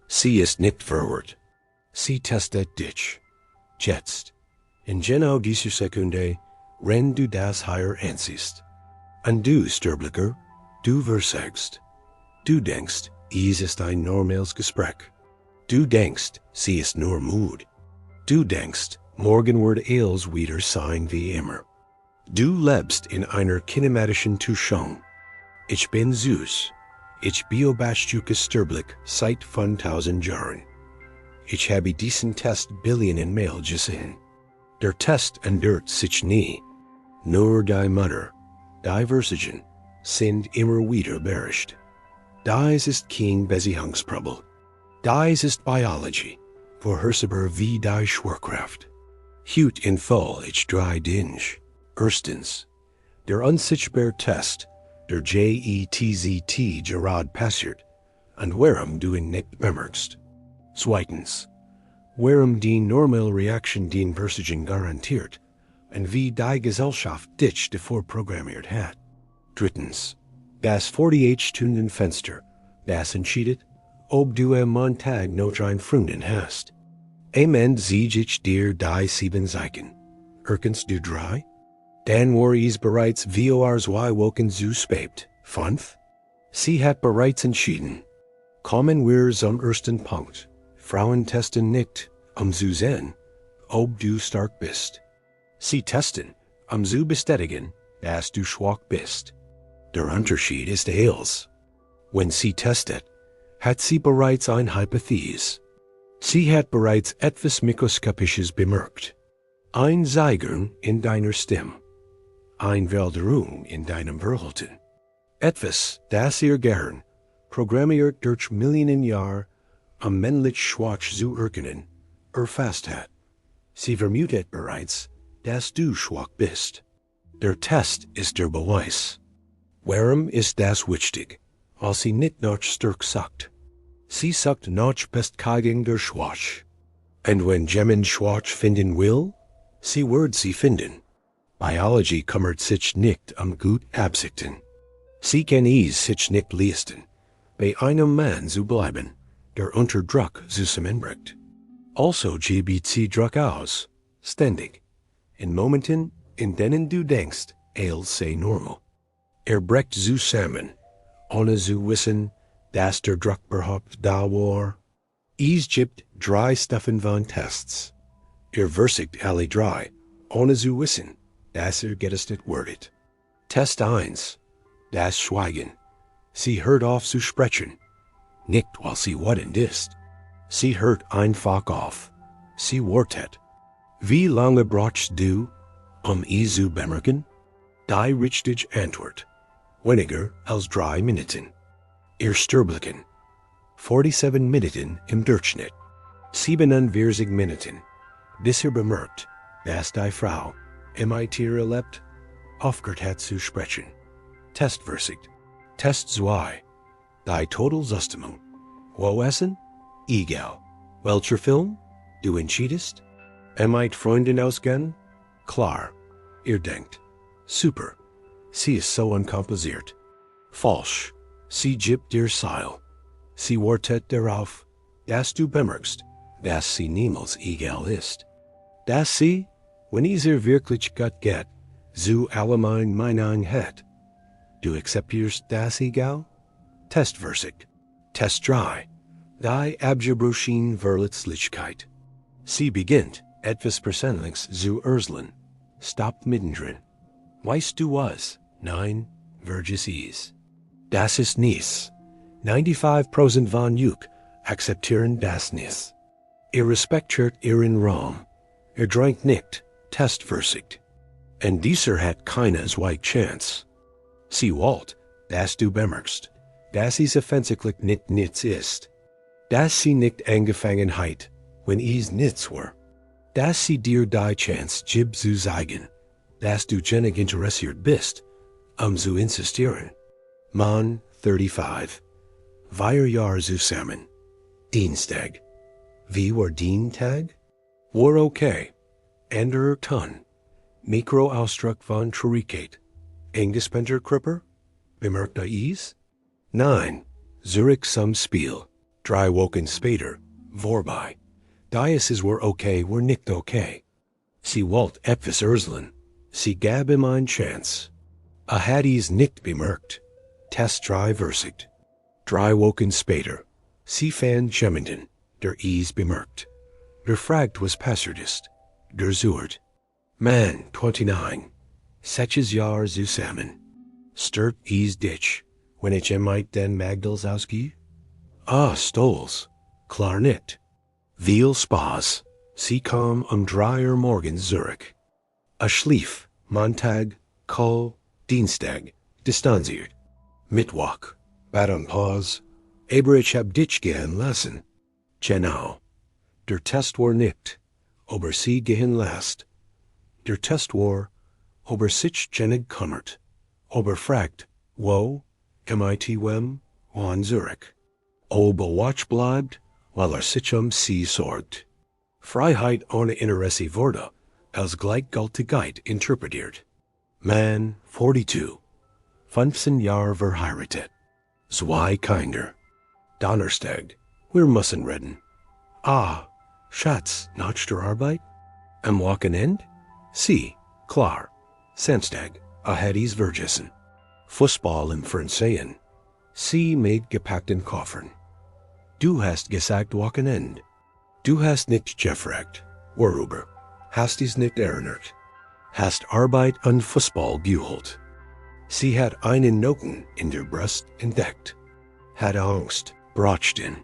Sie ist nicht verwirrt. Sie testet dich. Jetzt. In genau dieser Sekunde, wenn du das hier ansiehst. Und du, Sterblicher, du versagst. Du denkst, es ist ein normales Gespräch. Du denkst, sie ist nur Mut. Du denkst, morgen wird alles wieder sein wie immer. Du lebst in einer kinematischen Tuschung. Ich bin Zeus. Ich beobachte Sterblich seit von 1000 Jahren. Ich habe diesen Test Billionen Mal gesehen. Der Test ändert sich nie. Nur die Mutter, die Versigen, sind immer wieder beherrscht. Dies ist kein Beziehungsproblem. Dies ist Biologie, vorhersehbar wie die Schwerkraft. Hut in voll ich drei Dinge. Erstens, der unsichtbare Test, der GETZT gerade passiert, und warum du ihn nicht bemerkst. Zweitens, warum die normale Reaktion den Versigen garantiert, und wie die Gesellschaft dich davor programmiert hat. Drittens, das 48-Stunden-Fenster, das entscheidet, ob du am Montag noch ein Freundin hast. Amen sieg ich dir die 7 Zeichen. Erkennst du 3? Dann war es bereits VORs woken zu spät. 5. Sie hat bereits entschieden. Kommen wir zum ersten Punkt. Frauen testen nicht, zu sehen, ob du stark bist. Sie testen, zu bestätigen, dass du schwach bist. Der Unterschied ist eins. Wenn sie testet, hat sie bereits eine Hypothese. Sie hat bereits etwas Mikroskopisches bemerkt. Ein Zeigern in deiner Stimme. Ein Verwirrung in deinem Verhalten. Etwas, das ihr gern, programmiert durch Millionen Jahre, männlich schwach zu erkennen, erfasst hat. Sie vermutet bereits, dass du schwach bist. Der Test ist der Beweis. Warum ist das wichtig, als sie nicht noch stark sagt? Sie sagt noch best gegen der Schwach. Und wenn jemand schwach finden will, sie wird sie finden. Biologie kümmert sich nicht gut Absichten. Sie kann es sich nicht leisten, bei einem Mann zu bleiben, der unter Druck zusammenbricht. Also gibt sie Druck aus, ständig, in Momenten, in denen du denkst, sei normal. Bricht zusammen, ohne zu wissen, dass der Druck überhaupt da war. Es gibt 3 Stufen von Tests. Versigt alle 3, ohne zu wissen, dass getestet wird. Test 1. Das Schweigen. Sie hört auf zu sprechen. Nicht, weil sie wütend ist. Sie hört einfach auf. Sie wartet. Wie lange brauchst du, es zu bemerken? Die richtige Antwort. Weniger als 3 Minuten. Sterblichen. 47 Minuten im Durchschnitt. 47 Minuten. Bis bemerkt, dass die Frau, Tier erlebt, aufgehört hat zu sprechen. Testversigt. Test 2. Die Totalzustimmung. Wo essen? Egal. Welcher Film? Du entschiedest? Freundin ausgehen? Klar. Ihr denkt. Super. Sie ist so unkompliziert. Falsch. Sie gibt dir Seil. Sie wartet darauf, dass du bemerkst, dass sie niemals egal ist. Dass sie, wenn es wirklich gut geht, zu allgemein Meinung hat. Du akzeptierst das egal? Testversigt. Test 3. Die Abgebrochene Verletzlichkeit. Sie beginnt, etwas Persönliches zu erzählen. Stoppt mittendrin. Weißt du was? Nein, vergiss es. Das ist nichts. 95% von euch akzeptieren das nicht. Respektiert ihren Raum. Drängt nicht, testversigt. Und dieser hat keine zweite Chance. Sie wollt, dass du bemerkst, dass es offensichtlich nicht nichts ist. Dass sie nicht angefangen hat, wenn es nichts war. Dass sie dir die Chance gibt zu sagen, dass du genig interessiert bist, zu insistieren. Mann 35. Wir Jahr zusammen. Dienstag. Wie war Dienstag? War okay. Anderer Ton. Mikroausdruck von Traurigkeit. Eingespannter Kripper? Bemerkt es? Nein. Zurück zum Spiel. Drei Wochen später, vorbei. Dias were okay, were nicht okay. Sie wollt etwas Urslen. Sie gab ihm ein Chance. Had is nicht bemerkt. Test drei versigt. 3 Wochen später. Sie fan jemanden, der is bemerkt. Der fragt was passiert ist. Der sucht. Man, 29. Sechs Jahr zusammen. Sturt is dich, wenn ich den Magdals ausgehe? Stolz. Klar nicht. Viel Spaß. Sie kam 3 morgens Zurich. Schlief, Montag, Dienstag, distanziert. Mittwoch, Pause. Aber ich hab dich gehen lassen. Genau. Der Test war nicht, aber sie gehen lässt. Der Test war, aber sich genig kümmert. Aber fragt, wo, mit wem, in Zurich. Watch bleibt, weil sich sie sorgt. Freiheit ohne Interesse wurde, als Gleichgültigkeit interpretiert. Man, 42. 15 Jahre verheiratet. 2 Kinder. Donnerstag, wir müssen reden. Schatz, nach der Arbeit? Am Wochenende? Sie, klar. Samstag, is vergessen. Fußball im Fernsehen. Sie mit gepackten Koffern. Du hast gesagt Wochenende. Du hast nicht gefragt. Worüber? Hast dies nicht erinnert. Hast Arbeit und Fußball geholt. Sie hat einen Noten in der Brust entdeckt. Hat Angst, Brotstein.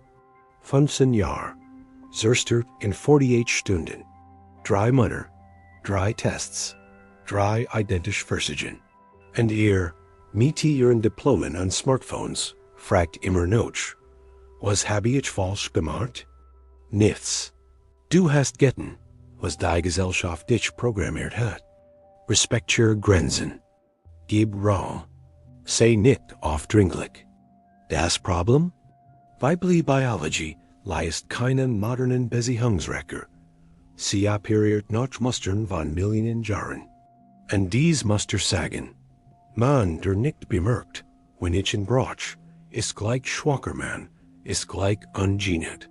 15 Jahre. Zerstört in 48 Stunden. 3 Männer. 3 Tests. 3 identisch Versigen. Und mit ihren Diplomen an Smartphones, fragt immer noch. Was habe ich falsch gemacht? Nichts. Du hast getan, was die Gesellschaft dich programmiert hat. Respektiere Grenzen. Gib Raum. Sei nicht aufdringlich. Das Problem? Weibliche Biologie leist keinen modernen Beziehungsrecker. Sie appariert nach Mustern von Millionen Jahren. Und dies Muster sagen, man, der nicht bemerkt, wenn ich in Brach, ist gleich schwacher Mann, ist gleich ungeniert.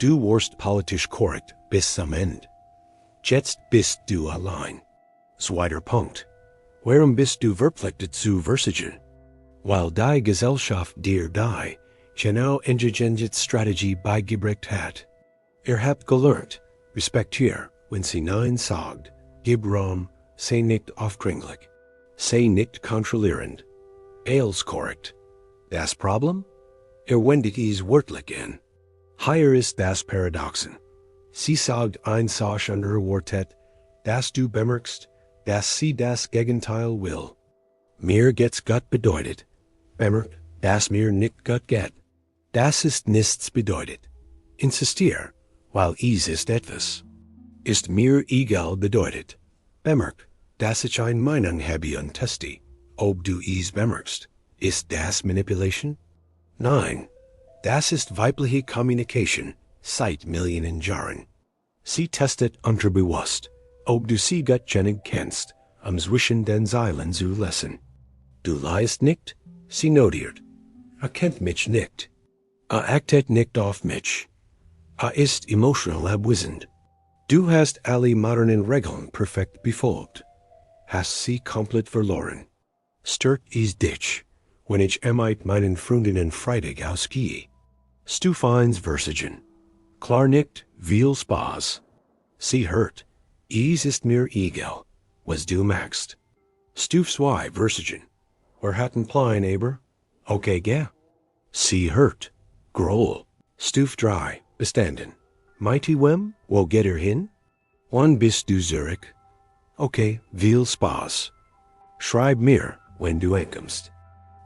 Du warst politisch korrekt bis am Ende. Jetzt bist du allein. Zweiter Punkt. Warum bist du verpflichtet zu versichern? Weil die Gesellschaft dir die GENAU JETZT Strategie beigebracht hat. Habt gelernt, respektier, wenn sie Nein sagt, gib Raum, sei nicht aufdringlich, sei nicht kontrollierend. Alles korrekt. Das Problem? Wendet es wörtlich in. Hier ist das Paradoxon. Sie sagt ein Sache under Wortet, dass du bemerkst, dass sie das Gegenteil will. Mir geht's Gott bedeutet, bemerkt, dass mir nicht Gott geht. Das ist nichts bedeutet. Insistier, weil es ist etwas. Ist mir egal bedeutet. Bemerkt, dass ich eine Meinung habe und teste, ob du es bemerkst. Ist das Manipulation? Nein. Das ist weibliche Kommunikation seit Millionen Jahren. Sie testet unterbewusst, ob du sie gottgenig kennst, zwischen den Zeilen zu lesen. Du leist nicht, sie notiert. Kennt mich nicht. Achtet nicht auf mich. Ist emotional abwesend. Du hast alle modernen Regeln perfekt befolgt. Hast sie komplett verloren. Stört es dich, wenn ich mit meinen Freundinnen Freitag ausgehe. Du findest Versigen. Klar nicht, viel Spaß. Sie hört, es ist mir egal, was du machst. Du 2 Versigen. Wir hatten Plan, aber? Okay, gell? Sie hört, groll. Du 3 bestanden. Mit wem, wo geht hin? Wann bist du Zurich? Okay, viel Spaß. Schreib mir, wenn du ankommst.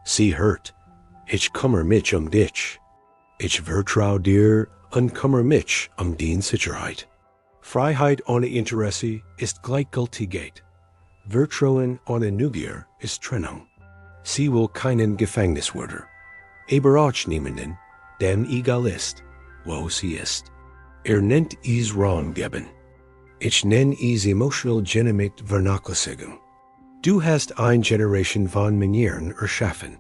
Sie hört, ich kümmere mich dich. Ich vertrau dir und kümmere mich die Sicherheit. Freiheit ohne Interesse ist Gleichgültigkeit. Vertrauen ohne Neugier ist Trennung. Sie will keinen Gefängniswärter. Aber auch niemanden, dem egal ist, wo sie ist. Nennt es Raum geben. Ich nenne es emotional Dynamik Vernachlässigung. Du hast eine Generation von Manieren erschaffen,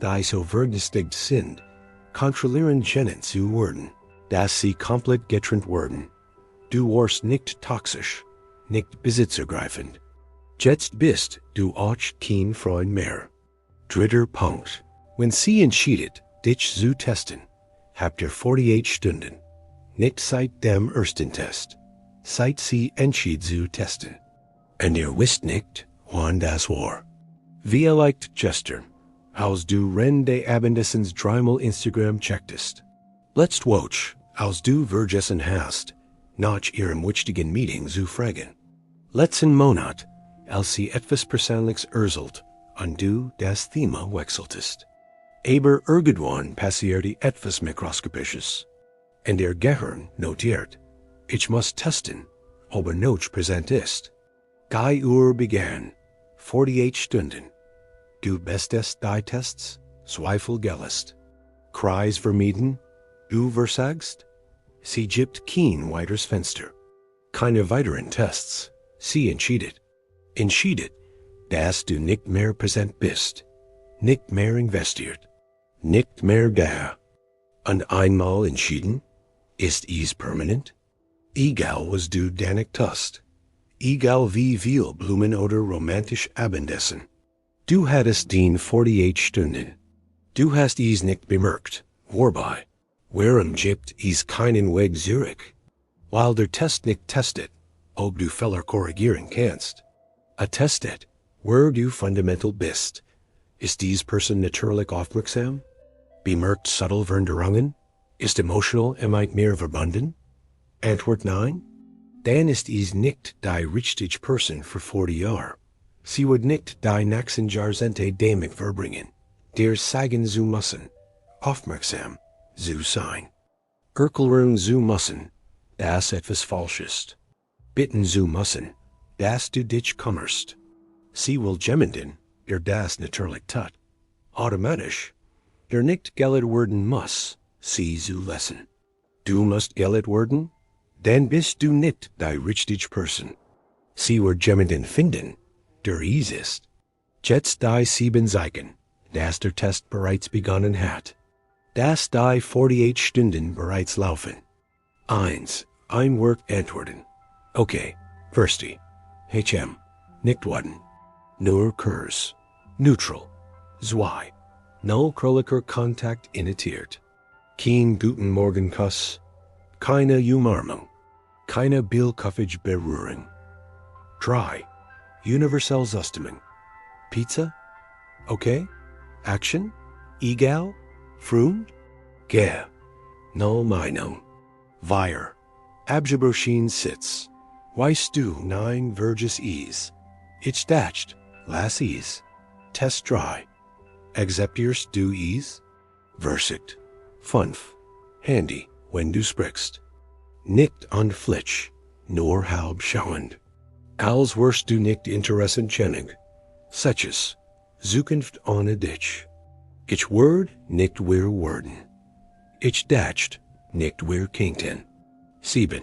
die so vergünstigt sind, kontrollieren können zu werden, dass sie komplett getrennt werden. Du warst nicht toxisch, nicht besitzergreifend. Jetzt bist du auch kein Freund mehr. Dritter Punkt. Wenn sie entscheidet, dich zu testen, habt ihr 48 Stunden. Nicht seit dem ersten Test. Seit sie entschied zu testen. Und ihr wisst nicht, wann das war. Wie leicht gestern, als du de Abendessens dreimal Instagram checktest. Let's watch, als du vergessen hast, nach ihrem wichtigen Meeting zu fragen. Letzten Monat, als sie etwas Persönliches erzählt, und du das Thema wechseltest. Aber irgendwann passierte etwas Mikroskopisches. Und ihr Gehirn notiert, ich muss testen, ob noch präsent ist. 3 Uhr begann, 48 Stunden. Du bestest die Tests, Zweifel gellest. Kreis vermieden, du versagst. Sie gibt kein weiteres Fenster. Keine weiteren Tests, sie entscheidet. Entscheidet, dass du nicht mehr präsent bist, nicht mehr investiert, nicht mehr da. Und einmal entschieden, ist es permanent? Egal was du danach tust, egal wie viel Blumen oder romantisch Abendessen. Du hattest den 48 Stunden. Du hast es nicht bemerkt, wobei, warum gibt es keinen Weg zurück? Weil der Test nicht testet, ob du Fehler korrigieren kannst. A testet, where du fundamental bist. Ist dies Person natürlich aufmerksam? Bemerkt subtle Veränderungen? Ist emotional mehr verbunden? Antwort nein? Dann ist es nicht die richtige Person für 40 Jahre. Sie wird nicht die nächsten Jahrzehnte damit verbringen, dir zeigen zu müssen, aufmerksam zu sein. Erklären zu müssen, dass etwas falsch ist. Bitten zu müssen, dass du dich kümmerst. Sie will jemanden, der das natürlich tut. Automatisch, der nicht gellet werden muss, sie zu lassen. Du musst gellet werden, dann bist du nicht die richtige Person. Sie wird jemanden finden, der es ist. Jetzt die 7 Zeichen, dass der Test bereits begonnen hat. Dass die 48 Stunden bereits laufen. 1. Ein Wort antworten. Okay, Versti. HM. Nicht worden. Nur Kurs. Neutral. 2. No kroliker Kontakt initiiert. Kein Guten Morgen Kuss. Keine Umarmung. Keine Bildkopfige Berührung. 3. Universal Zustimmung. Pizza? Okay? Action? Egal? Freund? Geh. No Meinung. Wir. Abgebrüchen Sitz. Weißt du nein Verges Ease. Ich dacht, lass es. Test 3. Acceptierst du es? Versigt. 5. Handy, wenn du sprichst. Nicht an Flitsch, nur halb schauend. Als wirst du nicht interessant genug. Solches. Zukunft ohne dich. Ich word nicht wir worden. Ich dacht, nicht wir kingten. 7.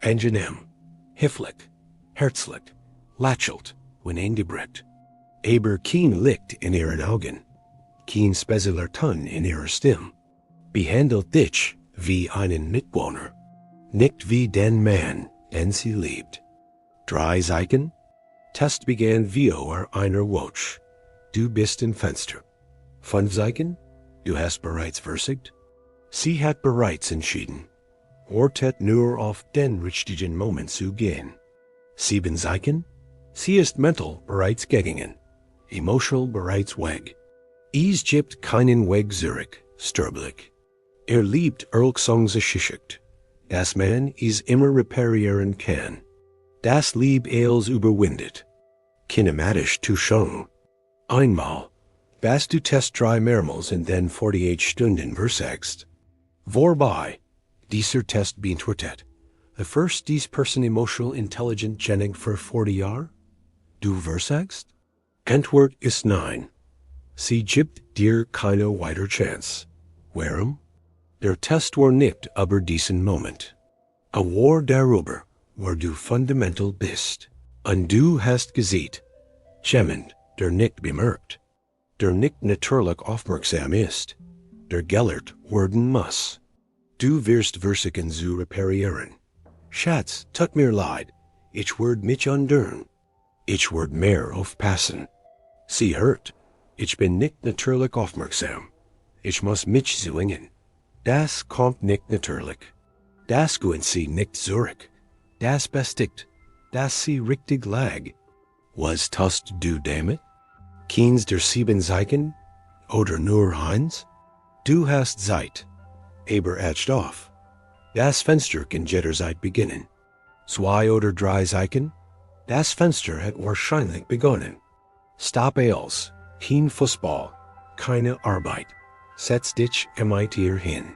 Angenehm. Hifflich. Herzlich. Lächelt, wenn eingebrickt. Aber kein Licht in ihren Augen. Kein spezieller Ton in ihrer Stimme. Behandelt dich wie einen Mitwohner. Nicht wie den Mann, den sie liebt. 3 Zeichen. Test begann via einer Watch. Du bist im Fenster. 5 Zeichen. Du hast bereits versigt. Sie hat bereits entschieden. Wartet nur auf den richtigen Moment zu gehen. 7 Zeichen. Sie ist mental bereits gegangen. Emotional bereits weg. Es gibt keinen Weg zurück, sterblich. Liebt geschickt. Das man es immer reparieren kann. Das Lieb als überwindet. Kinematisch zu schon. Einmal. Was du test 3 mehrmals und dann 48 Stunden versagst. Vorbei. Dieser Test beantwortet. The first dies Person emotional intelligent genug für 40 Jahre? Du versagst? Antwort ist nein. Sie gibt dir keine weitere Chance. Warum? Der Test war nicht über diesen Moment. A war darüber, wo du fundamental bist. Und du hast gesehen. Jemand, der nicht bemerkt. Der nicht natürlich aufmerksam ist. der Gellert worden muss. Du wirst versiken zu reparieren. Schatz, tut mir leid, ich werd mich undern. Ich werd mehr aufpassen. Sie hört, ich bin nicht natürlich aufmerksam. Ich muss mich zwingen. Das kommt nicht natürlich. Das gehen Sie nicht zurück. Das bestigt, dass Sie richtig lag. Was tust du damit? Keins der 7 Zeichen? Oder nur eins? Du hast Zeit. Aber etcht auf. Das Fenster kann jederzeit beginnen. 2 oder 3 Zeichen? Das Fenster hat wahrscheinlich begonnen. Stop als, kein Fußball, keine Arbeit. Setz dich mit ihr hin.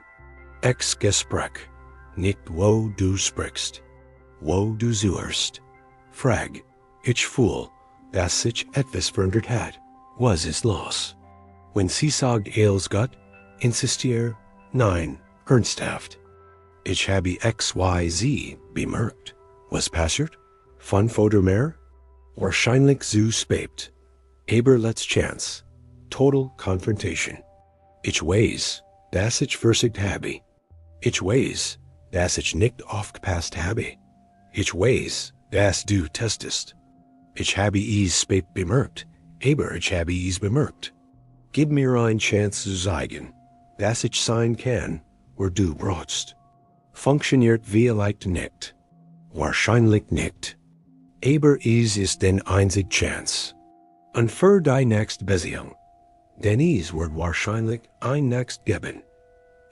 Ex Gespräch, nicht wo du sprichst, wo du suchst. Frag, ich fühl, dass sich etwas verändert hat. Was ist los? Wenn sie sagt als Gott, insistier, nein, ernsthaft. Ich habe XYZ bemerkt. Was passiert? 5 oder mehr? Wahrscheinlich zu spät. Aber let's chance. Total confrontation. Ich weiß, dass ich versiegt habe. Ich weiß, dass ich nicht aufgepasst habe. Ich weiß, dass du testest. Ich habe es spät bemerkt, aber ich habe es bemerkt. Gib mir eine Chance zu zeigen, dass ich sein kann, wo du brauchst. Funktioniert vielleicht nicht. Wahrscheinlich nicht. Aber es ist den einzige Chance. Und für die nächste Beziehung, denn es wird wahrscheinlich ein Next geben.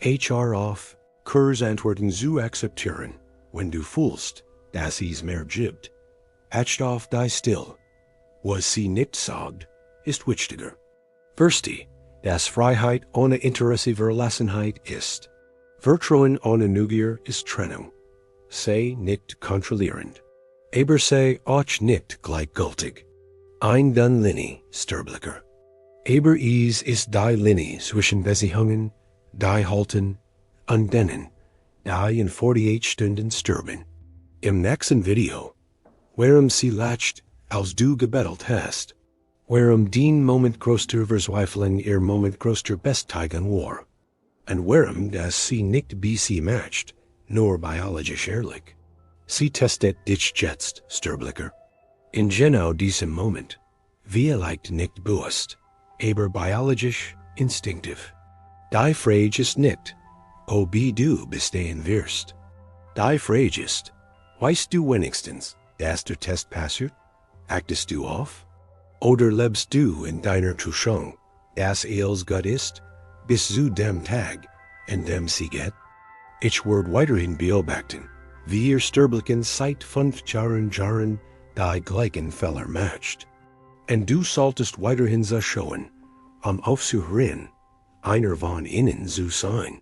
HR auf, Kursantworten zu akzeptieren, wenn du fühlst, dass es mehr gibt. Acht auf die still. Was sie nicht sagt, ist wichtiger. Versteh, dass Freiheit ohne Interesse Verlassenheit ist. Vertrauen ohne Neugier ist Trennung. Sei nicht kontrollierend. Aber sei auch nicht gleichgültig. Ein dann Linie, Sterblicher. Aber es ist die Linie zwischen Beziehungen, die halten, und denen, die in 48 Stunden sterben. Im nächsten Video, warum sie lacht, als du gebettelt hast, warum den Moment größter Verzweiflung ihr Moment größter Bestätigung war, und warum das sie nicht BC matcht, nur biologisch ehrlich. Sie testet dich jetzt, Sterblicher. In genau diesem Moment, vielleicht nicht bewusst, aber biologisch instinktiv. Die Frage ist nicht, ob du bestehen wirst. Die Frage ist, weißt du wenigstens, dass der Test passiert? Achtest du auf? Oder lebst du in deiner Täuschung, dass als Gott ist, bis zu dem Tag, in dem sie geht? Ich werde weiterhin beobachten, wie ihr Sterblicken seit 5 Jahren die gleichen Fälle matcht. Und du solltest weiterhin so schauen, aufzuhören, einer von ihnen zu sein.